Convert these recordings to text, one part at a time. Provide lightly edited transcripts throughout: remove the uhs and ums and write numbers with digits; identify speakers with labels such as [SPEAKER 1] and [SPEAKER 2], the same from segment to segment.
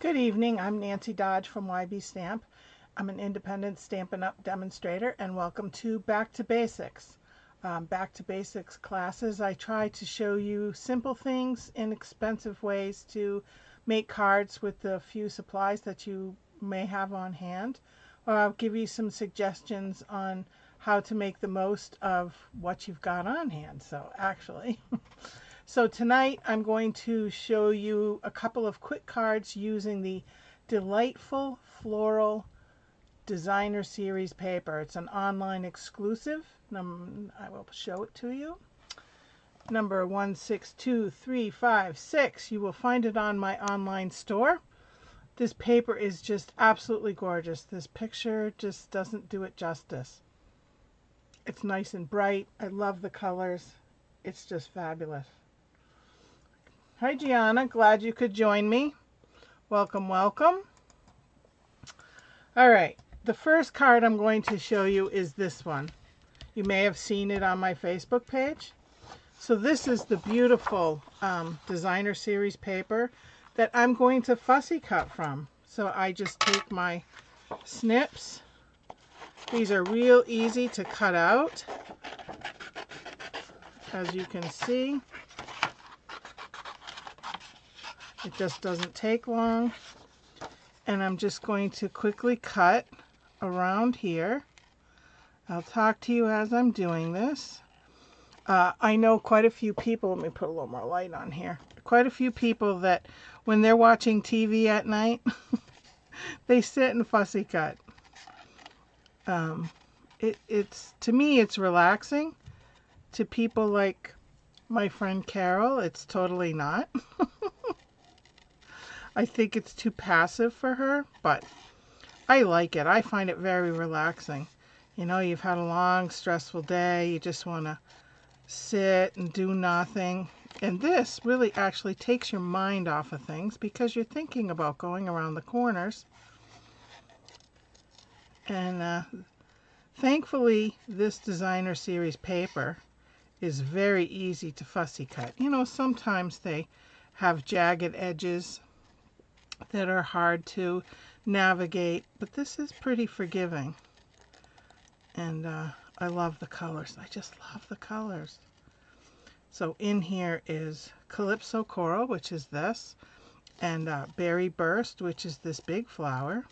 [SPEAKER 1] Good evening. I'm Nancy Dodge from YB Stamp. I'm an independent Stampin' Up demonstrator, and welcome to Back to Basics. Back to Basics classes, I try to show you simple things, inexpensive ways to make cards with the few supplies that you may have on hand. Or I'll give you some suggestions on how to make the most of what you've got on hand. So tonight I'm going to show you a couple of quick cards using the Delightful Floral Designer Series paper. It's an online exclusive. I will show it to you. Number 162356. You will find it on my online store. This paper is just absolutely gorgeous. This picture just doesn't do it justice. It's nice and bright. I love the colors. It's just fabulous. Hi Gianna, glad you could join me. Welcome, welcome. All right, the first card I'm going to show you is this one. You may have seen it on my Facebook page. So this is the beautiful designer series paper that I'm going to fussy cut from. So I just take my snips. These are real easy to cut out, as you can see. It just doesn't take long. And I'm just going to quickly cut around here. I'll talk to you as I'm doing this. I know quite a few people, let me put a little more light on here. Quite a few people that when they're watching TV at night, they sit and fussy cut. It's to me, it's relaxing. To people like my friend Carol, it's totally not. I think it's too passive for her, but I like it. I find it very relaxing. You know, you've had a long, stressful day. You just want to sit and do nothing. And this really actually takes your mind off of things because you're thinking about going around the corners. And thankfully, this designer series paper is very easy to fussy cut. You know, sometimes they have jagged edges that are hard to navigate, but this is pretty forgiving. And I love the colors. I just love the colors. So in here is Calypso Coral, which is this, and Berry Burst, which is this big flower.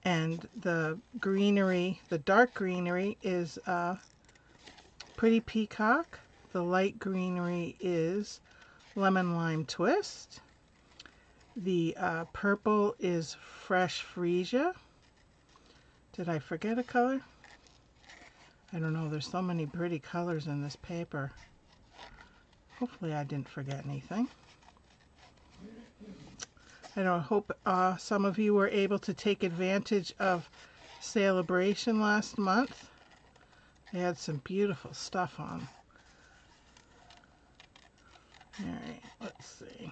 [SPEAKER 1] And the greenery, the dark greenery is Pretty Peacock. The light greenery is Lemon Lime Twist. The purple is Fresh Freesia. Did I forget a color? I don't know. There's so many pretty colors in this paper. Hopefully I didn't forget anything. I don't hope some of you were able to take advantage of Celebration last month. They had some beautiful stuff on. All right, let's see.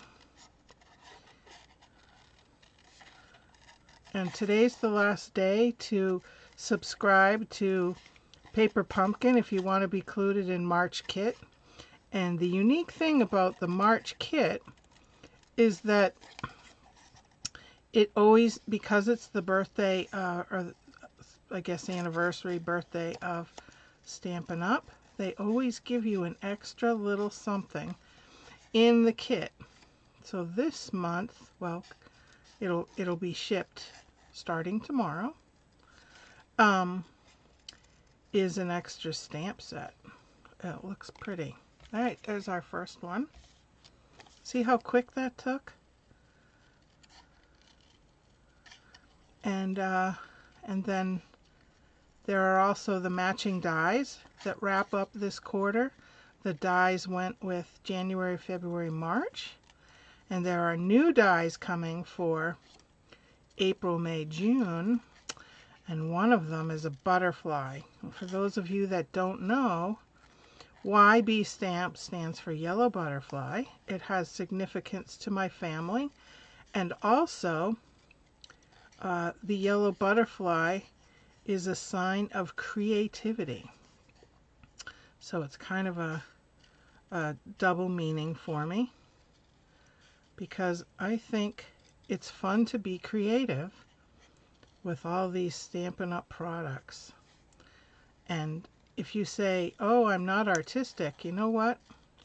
[SPEAKER 1] And today's the last day to subscribe to Paper Pumpkin if you want to be included in March kit. And the unique thing about the March kit is that it always, because it's the birthday, or I guess the anniversary birthday of Stampin' Up, they always give you an extra little something in the kit. So this month, well, it'll be shipped starting tomorrow, is an extra stamp set. It looks pretty. All right, there's our first one. See how quick that took? And then there are also the matching dies that wrap up this quarter. The dies went with January, February, March. And there are new dies coming for April, May, June. And one of them is a butterfly. For those of you that don't know, YB Stamp stands for Yellow Butterfly. It has significance to my family. And also, the yellow butterfly is a sign of creativity. So it's kind of a double meaning for me, because I think it's fun to be creative with all these Stampin' Up! Products. And if you say, oh, I'm not artistic, you know what?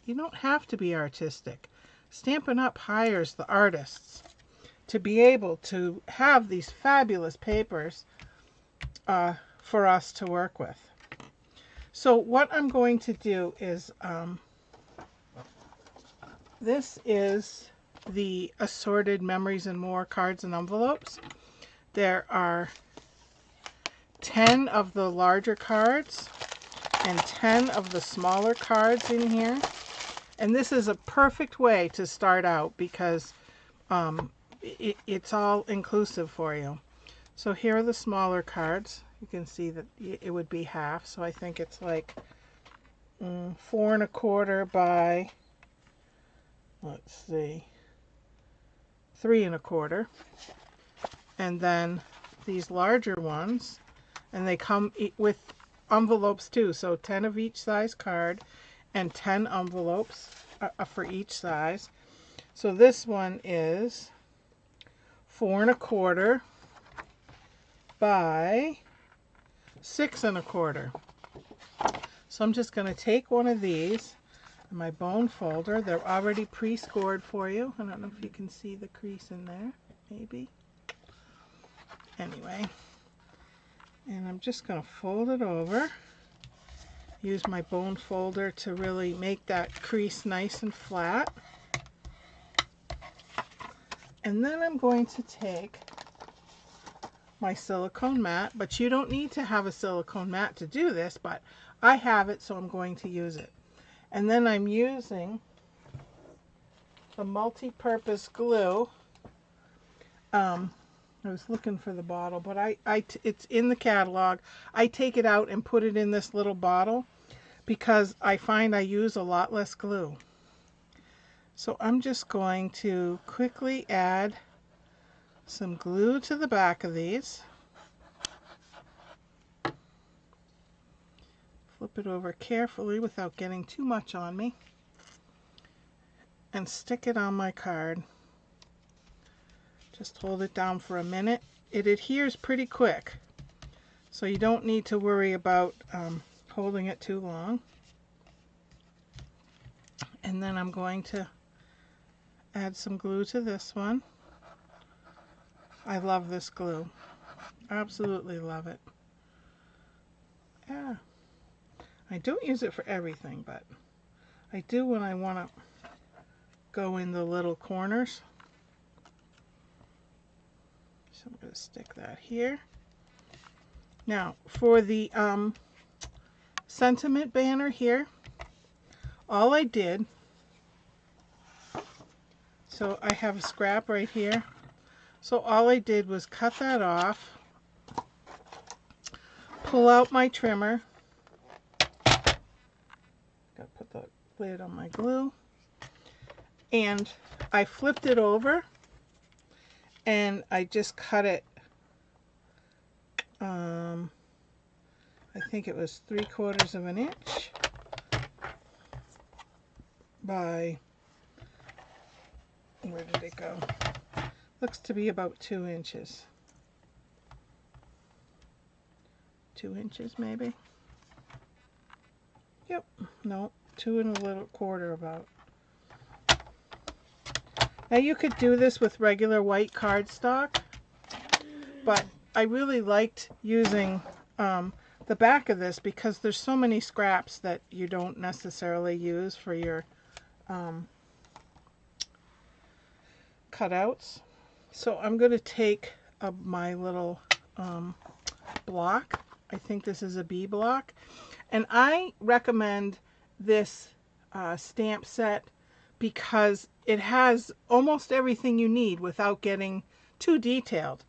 [SPEAKER 1] You don't have to be artistic. Stampin' Up! Hires the artists to be able to have these fabulous papers for us to work with. So what I'm going to do is, this is the Assorted Memories and More cards and envelopes. There are 10 of the larger cards and 10 of the smaller cards in here. And this is a perfect way to start out because it's all inclusive for you. So here are the smaller cards. You can see that it would be half. So I think it's like 4 1/4 by, let's see, 3 1/4. And then these larger ones, and they come with envelopes too. So 10 of each size card and 10 envelopes for each size. So this one is 4 1/4 by 6 1/4. So I'm just going to take one of these in my bone folder. They're already pre-scored for you. I don't know if you can see the crease in there, maybe. Anyway, and I'm just going to fold it over. Use my bone folder to really make that crease nice and flat. And then I'm going to take my silicone mat, but you don't need to have a silicone mat to do this, but I have it, so I'm going to use it. And then I'm using the multi-purpose glue. I was looking for the bottle, but it's in the catalog. I take it out and put it in this little bottle because I find I use a lot less glue. So I'm just going to quickly add some glue to the back of these. Flip it over carefully without getting too much on me. And stick it on my card. Just hold it down for a minute. It adheres pretty quick, so you don't need to worry about holding it too long. And then I'm going to add some glue to this one. I love this glue. Absolutely love it. Yeah. I don't use it for everything, but I do when I want to go in the little corners. So I'm going to stick that here. Now, for the sentiment banner here, all I did, so I have a scrap right here. So all I did was cut that off, pull out my trimmer, got to put the lid on my glue, and I flipped it over and I just cut it, I think it was 3/4 of an inch by, where did it go? Looks to be about 2 inches. 2 inches maybe? Yep, no, 2 1/4 about. Now you could do this with regular white cardstock, but I really liked using the back of this because there's so many scraps that you don't necessarily use for your cutouts. So I'm going to take my little block. I think this is a B block. And I recommend this stamp set because it has almost everything you need without getting too detailed.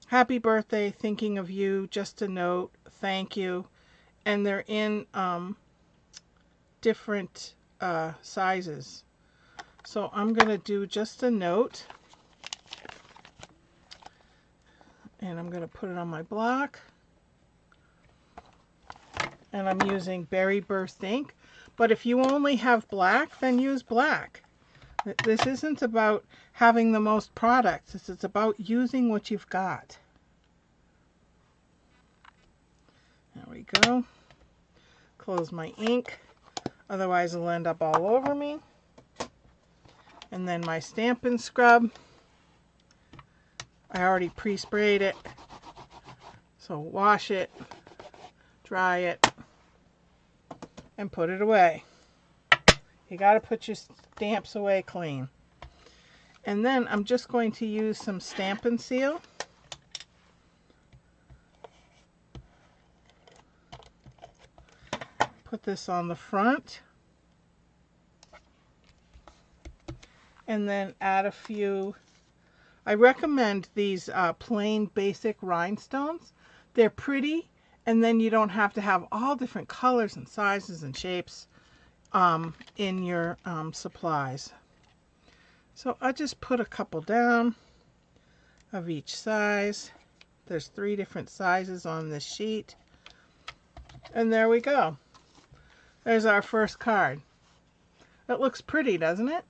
[SPEAKER 1] Happy birthday, thinking of you, just a note, thank you. And they're in different sizes. So I'm going to do just a note. And I'm going to put it on my block. And I'm using Berry Burst ink. But if you only have black, then use black. This isn't about having the most products. It's about using what you've got. There we go. Close my ink, otherwise it'll end up all over me. And then my Stampin' Scrub. I already pre-sprayed it. So wash it, dry it, and put it away. You got to put your stamps away clean. And then I'm just going to use some Stampin' Seal. Put this on the front. And then add a few. I recommend these plain basic rhinestones. They're pretty, and then you don't have to have all different colors and sizes and shapes in your supplies. So I just put a couple down of each size. There's 3 different sizes on this sheet. And there we go. There's our first card. It looks pretty, doesn't it?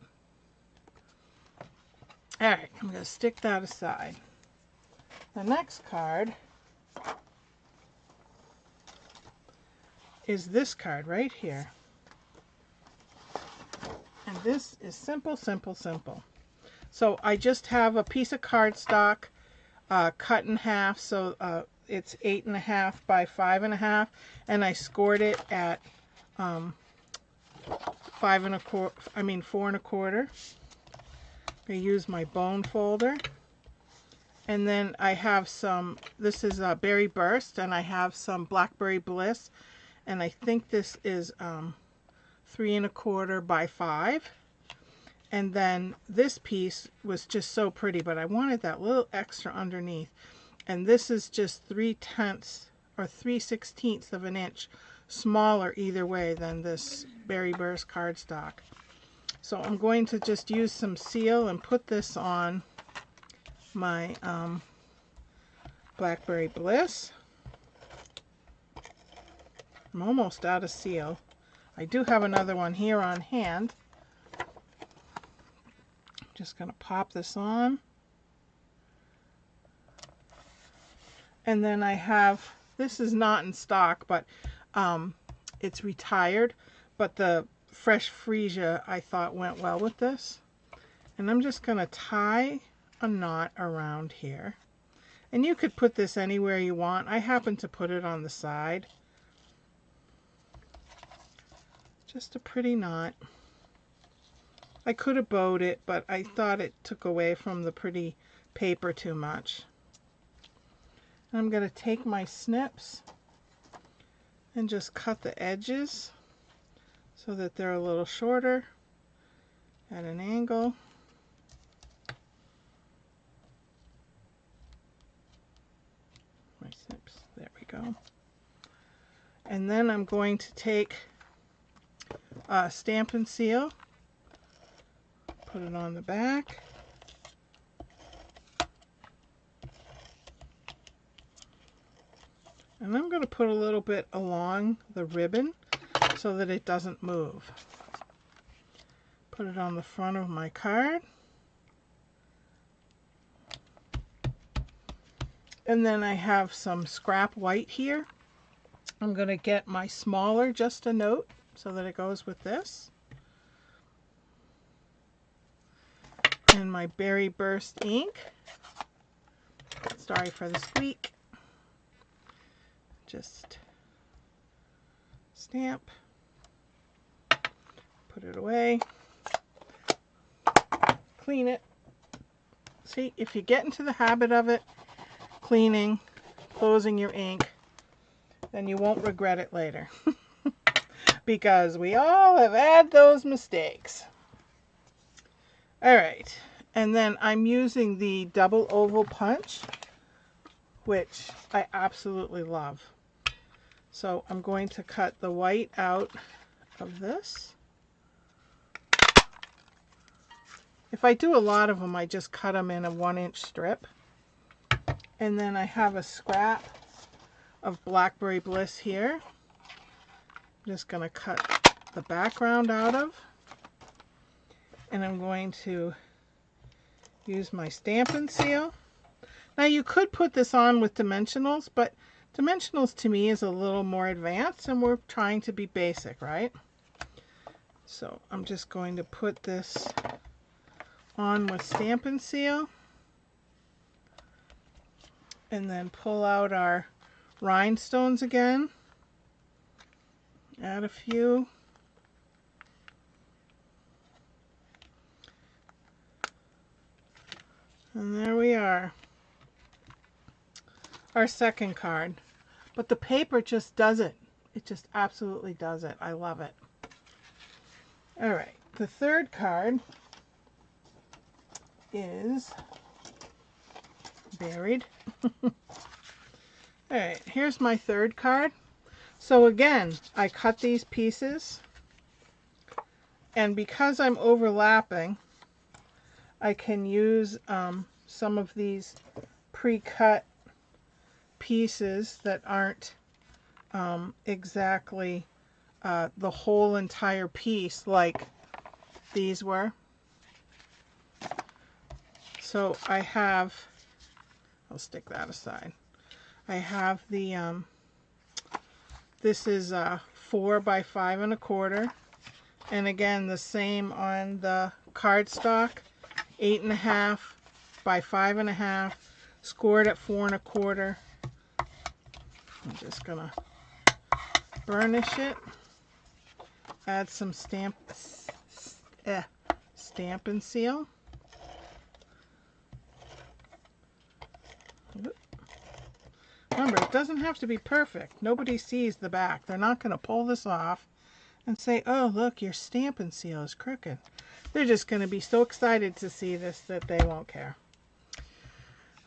[SPEAKER 1] Alright, I'm going to stick that aside. The next card is this card right here. And this is simple, simple, simple. So I just have a piece of cardstock cut in half, so it's 8.5 by 5.5, and I scored it at 4 1/4. I use my bone folder, and then I have some, this is Berry Burst, and I have some Blackberry Bliss, and I think this is 3 1/4 by 5. And then this piece was just so pretty, but I wanted that little extra underneath, and this is just 3/10 or 3/16 of an inch smaller either way than this Berry Burst cardstock. So I'm going to just use some seal and put this on my Blackberry Bliss. I'm almost out of seal. I do have another one here on hand. I'm just going to pop this on. And then I have, this is not in stock, but it's retired, but the Fresh Freesia I thought went well with this. And I'm just going to tie a knot around here. And you could put this anywhere you want. I happen to put it on the side. Just a pretty knot. I could have bowed it, but I thought it took away from the pretty paper too much. I'm going to take my snips and just cut the edges so that they're a little shorter at an angle. My snips, there we go. And then I'm going to take Stampin' Seal, put it on the back, and I'm going to put a little bit along the ribbon so that it doesn't move. Put it on the front of my card. And then I have some scrap white here. I'm going to get my smaller Just a Note so that it goes with this. And my Berry Burst ink. Sorry for the squeak. Just stamp. Put it away. Clean it. See, if you get into the habit of it, cleaning, closing your ink, then you won't regret it later. Because we all have had those mistakes. Alright, and then I'm using the double oval punch, which I absolutely love. So I'm going to cut the white out of this. If I do a lot of them, I just cut them in a 1-inch strip. And then I have a scrap of Blackberry Bliss here. I'm just going to cut the background out of. And I'm going to use my Stampin' Seal. Now you could put this on with dimensionals, but dimensionals to me is a little more advanced and we're trying to be basic, right? So I'm just going to put this on with Stampin' Seal and then pull out our rhinestones again. Add a few. And there we are. Our second card. But the paper just does it. It just absolutely does it. I love it. Alright, the third card is buried. Alright, here's my third card. So again, I cut these pieces, and because I'm overlapping, I can use some of these pre-cut pieces that aren't exactly the whole entire piece like these were. So I have, I'll stick that aside. I have the, this is 4 by 5 1/4, and again the same on the cardstock, 8 1/2 by 5 1/2, scored at 4 1/4. I'm just gonna burnish it, add some Stampin' Seal. Remember, it doesn't have to be perfect. Nobody sees the back. They're not going to pull this off and say, oh, look, your Stampin' Seal is crooked. They're just going to be so excited to see this that they won't care.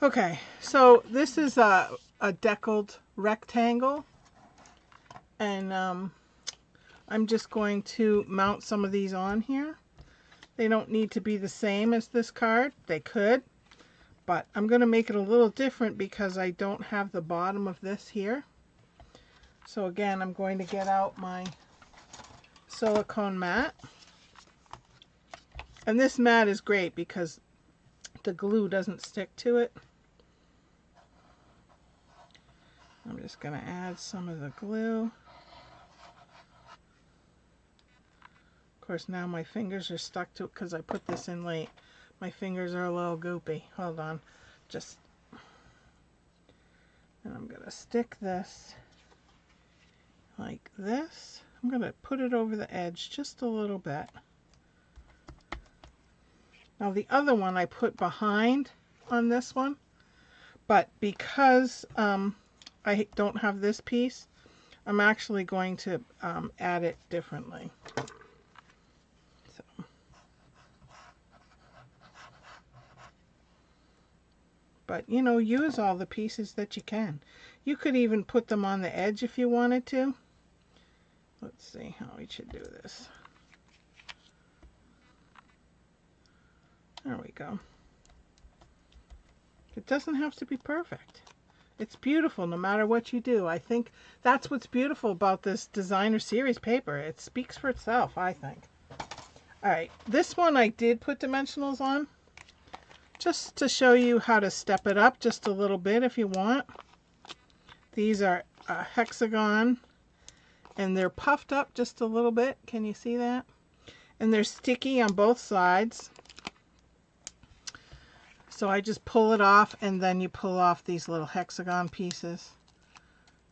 [SPEAKER 1] Okay, so this is a deckled rectangle. And I'm just going to mount some of these on here. They don't need to be the same as this card. They could. But I'm going to make it a little different because I don't have the bottom of this here. So again, I'm going to get out my silicone mat. And this mat is great because the glue doesn't stick to it. I'm just going to add some of the glue. Of course, now my fingers are stuck to it because I put this in late. My fingers are a little goopy. Hold on. And I'm going to stick this like this. I'm going to put it over the edge just a little bit. Now the other one I put behind on this one, but because I don't have this piece, I'm actually going to add it differently. But, you know, use all the pieces that you can. You could even put them on the edge if you wanted to. Let's see how we should do this. There we go. It doesn't have to be perfect. It's beautiful no matter what you do. I think that's what's beautiful about this designer series paper. It speaks for itself, I think. Alright, this one I did put dimensionals on, just to show you how to step it up just a little bit if you want. These are a hexagon, and they're puffed up just a little bit. Can you see that? And they're sticky on both sides. So I just pull it off, and then you pull off these little hexagon pieces.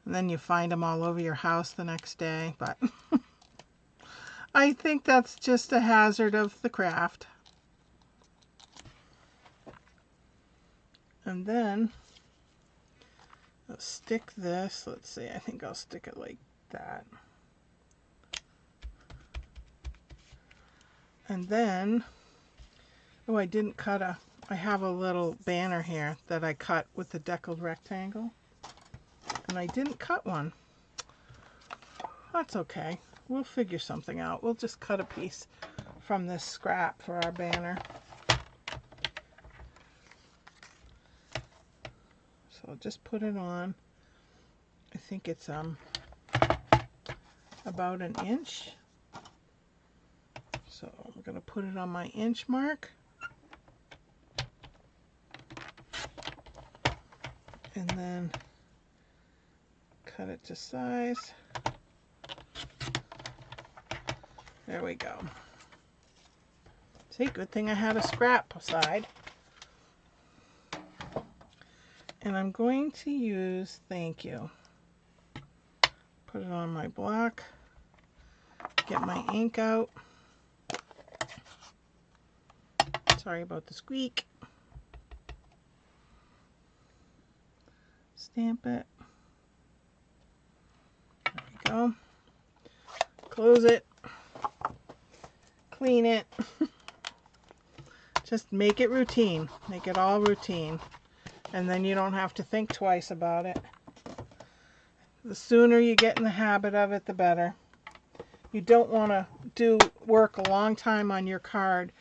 [SPEAKER 1] And then you find them all over your house the next day. But I think that's just a hazard of the craft. And then I'll stick this. Let's see, I think I'll stick it like that. And then, oh, I didn't cut I have a little banner here that I cut with the deckled rectangle. And I didn't cut one. That's okay. We'll figure something out. We'll just cut a piece from this scrap for our banner. So I'll just put it on. I think it's about 1 inch. So I'm going to put it on my inch mark. And then cut it to size. There we go. See, good thing I had a scrap side. And I'm going to use Thank You. Put it on my block. Get my ink out. Sorry about the squeak. Stamp it. There we go. Close it. Clean it. Just make it routine. Make it all routine. And then you don't have to think twice about it. The sooner you get in the habit of it, the better. You don't want to work a long time on your card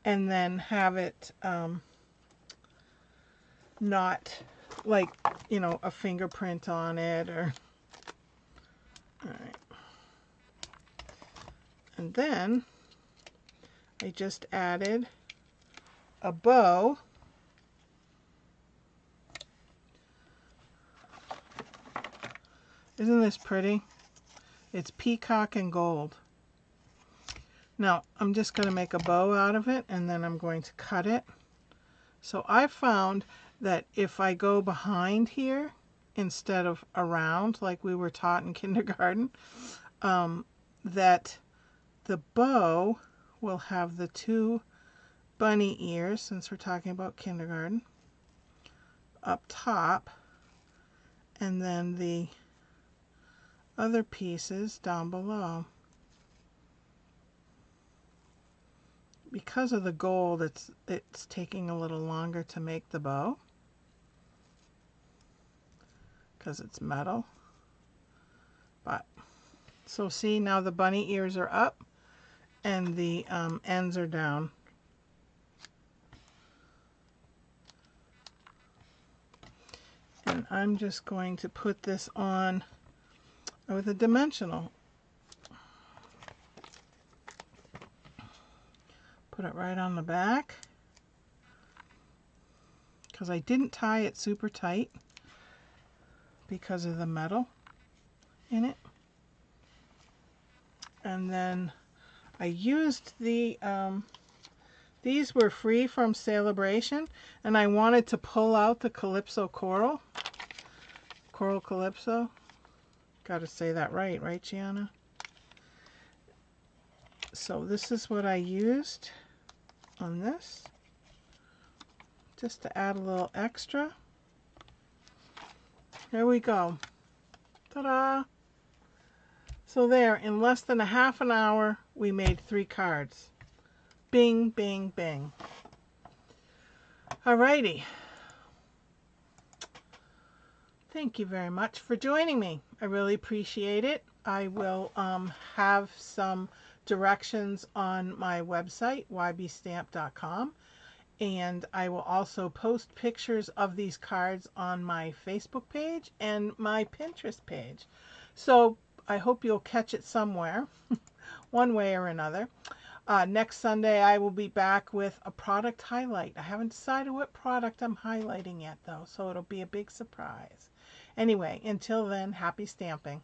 [SPEAKER 1] and then have it not like, you know, a fingerprint on it or... Alright. And then I just added a bow. Isn't this pretty? It's peacock and gold. Now I'm just going to make a bow out of it and then I'm going to cut it. So I found that if I go behind here instead of around like we were taught in kindergarten, that the bow will have the two bunny ears, since we're talking about kindergarten, up top, and then the other pieces down below. Because of the gold, it's taking a little longer to make the bow because it's metal. But so see, now the bunny ears are up and the ends are down. And I'm just going to put this on with a dimensional. Put it right on the back because I didn't tie it super tight because of the metal in it. And then I used the these were free from Celebration, and I wanted to pull out the Calypso Coral Calypso. Got to say that right, Gianna? So this is what I used on this, just to add a little extra. There we go. Ta-da! So there, in less than a half an hour, we made 3 cards. Bing, bing, bing. Alrighty. Thank you very much for joining me. I really appreciate it. I will have some directions on my website, ybstamp.com, and I will also post pictures of these cards on my Facebook page and my Pinterest page. So I hope you'll catch it somewhere, one way or another. Next Sunday I will be back with a product highlight. I haven't decided what product I'm highlighting yet though, so it'll be a big surprise. Anyway, until then, happy stamping.